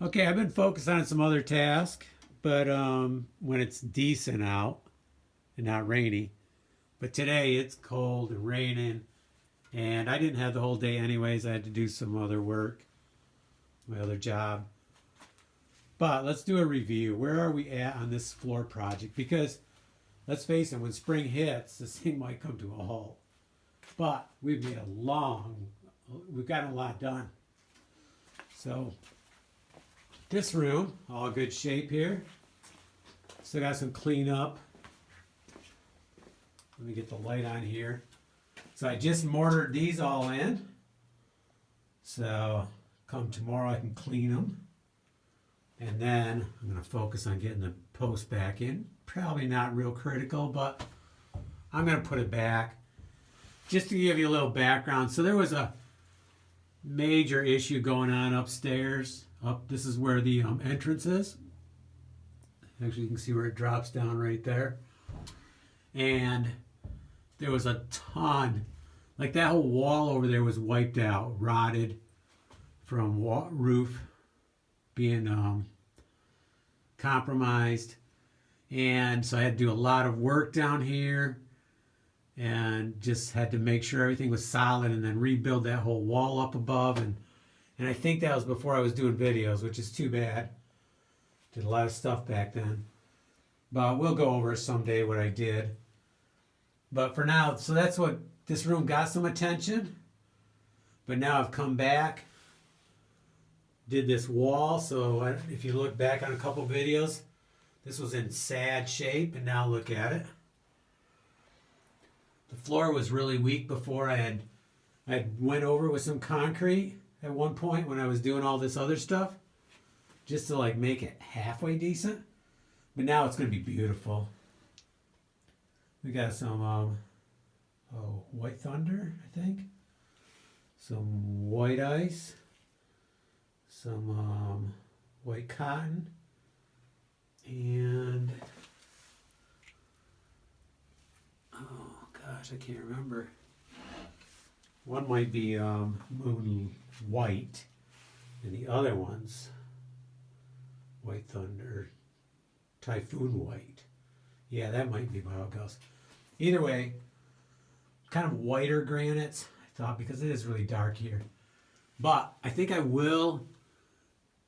Okay, I've been focused on some other tasks, but when it's decent out and not rainy. But today it's cold and raining, and I didn't have the whole day anyways. I had to do some other work, my other job. But let's do a review. Where are we at on this floor project? Because let's face it, when spring hits, this thing might come to a halt. But we've gotten a lot done. So this room, all good shape here. Still got some cleanup. Let me get the light on here. So I just mortared these all in. So come tomorrow I can clean them. And then I'm going to focus on getting the post back in. Probably not real critical, but I'm going to put it back. Just to give you a little background. So there was a major issue going on upstairs. This is where the entrance is. Actually, you can see where it drops down right there. And there was a ton, like that whole wall over there was wiped out, rotted from roof being compromised. And so I had to do a lot of work down here and just had to make sure everything was solid and then rebuild that whole wall up above. And I think that was before I was doing videos, which is too bad. Did a lot of stuff back then. But we'll go over someday what I did. But for now, so that's what, this room got some attention. But now I've come back, did this wall. So if you look back on a couple videos, this was in sad shape, and now look at it. The floor was really weak before. I went over with some concrete at one point when I was doing all this other stuff, just to like make it halfway decent. But now it's going to be beautiful. We got some white thunder, I think. Some white ice. Some white cotton. And oh gosh, I can't remember. One might be moon white, and the other one's white thunder, typhoon white. Yeah, that might be how it goes. Either way, kind of whiter granites, I thought, because it is really dark here. But I think I will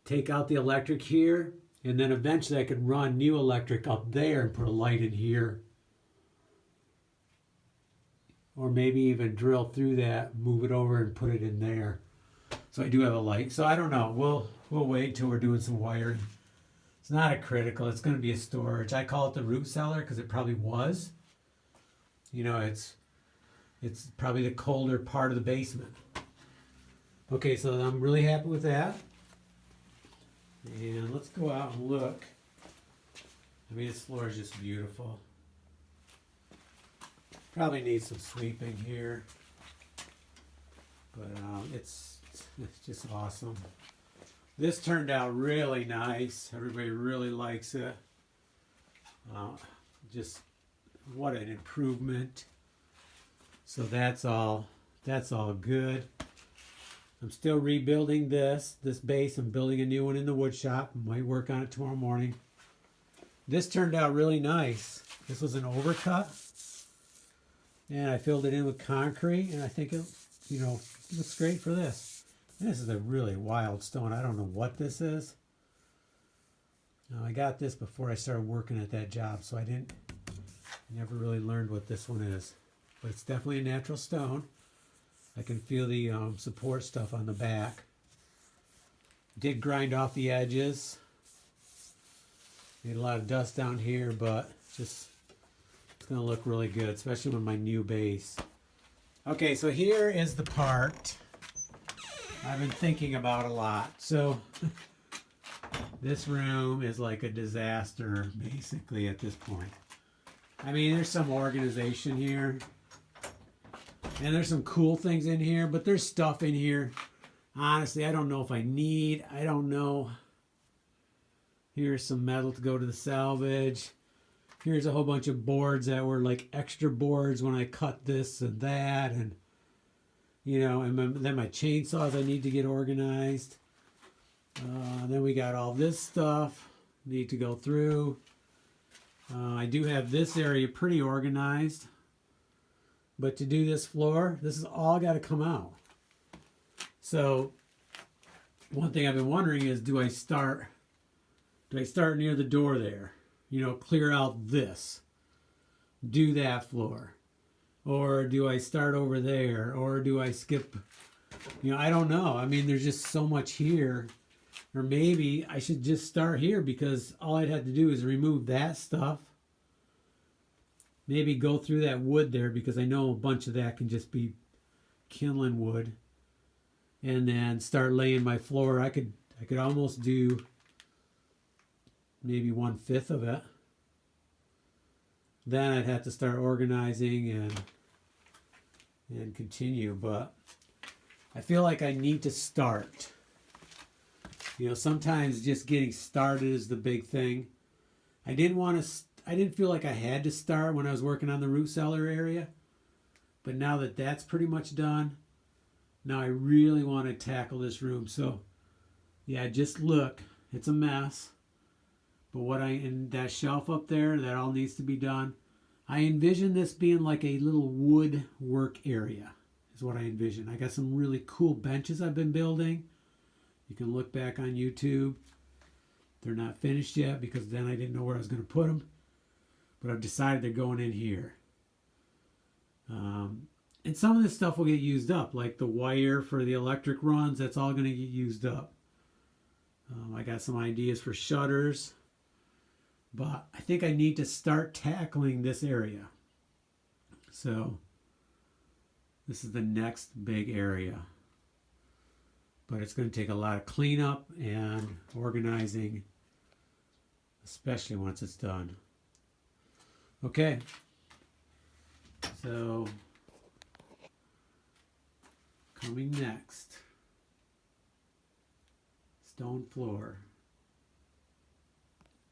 take out the electric here, and then eventually I could run new electric up there and put a light in here. Or maybe even drill through that, move it over and put it in there. So I do have a light. So I don't know. We'll wait till we're doing some wiring. It's not a critical. It's going to be a storage. I call it the root cellar because it probably was. You know, it's probably the colder part of the basement. Okay, so I'm really happy with that. And let's go out and look. I mean, this floor is just beautiful. Probably needs some sweeping here. But it's just awesome. This turned out really nice. Everybody really likes it. Just what an improvement. So that's all good. I'm still rebuilding this base. I'm building a new one in the wood shop. Might work on it tomorrow morning. This turned out really nice. This was an overcut. And I filled it in with concrete, and I think it, looks great for this. And this is a really wild stone. I don't know what this is. I got this before I started working at that job, so I never really learned what this one is. But it's definitely a natural stone. I can feel the support stuff on the back. Did grind off the edges. Made a lot of dust down here, but it's going to look really good, especially with my new base. Okay, so here is the part I've been thinking about a lot. So this room is like a disaster, basically, at this point. I mean, there's some organization here. And there's some cool things in here, but there's stuff in here. Honestly, I don't know if I need. I don't know. Here's some metal to go to the salvage. Here's a whole bunch of boards that were like extra boards when I cut this and that. And, and then my chainsaws I need to get organized. Then we got all this stuff need to go through. I do have this area pretty organized, but to do this floor, this is all got to come out. So one thing I've been wondering is, do I start near the door there? You know, clear out this, do that floor, or do I start over there, or do I skip? You know, I don't know. I mean, there's just so much here. Or maybe I should just start here, because all I'd have to do is remove that stuff. Maybe go through that wood there, because I know a bunch of that can just be kindling wood. And then start laying my floor. I could almost do maybe 1/5 of it. Then I'd have to start organizing and continue. But I feel like I need to start. You know, sometimes just getting started is the big thing. I didn't feel like I had to start when I was working on the root cellar area. But now that that's pretty much done, now I really want to tackle this room. So, yeah, just look. It's a mess. But and that shelf up there, that all needs to be done. I envision this being like a little wood work area, is what I envision. I got some really cool benches I've been building. You can look back on YouTube. They're not finished yet, because then I didn't know where I was going to put them. But I've decided they're going in here. And some of this stuff will get used up, like the wire for the electric runs. That's all going to get used up. I got some ideas for shutters. But I think I need to start tackling this area. So this is the next big area. But it's going to take a lot of cleanup and organizing, especially once it's done. Okay. So, coming next, stone floor.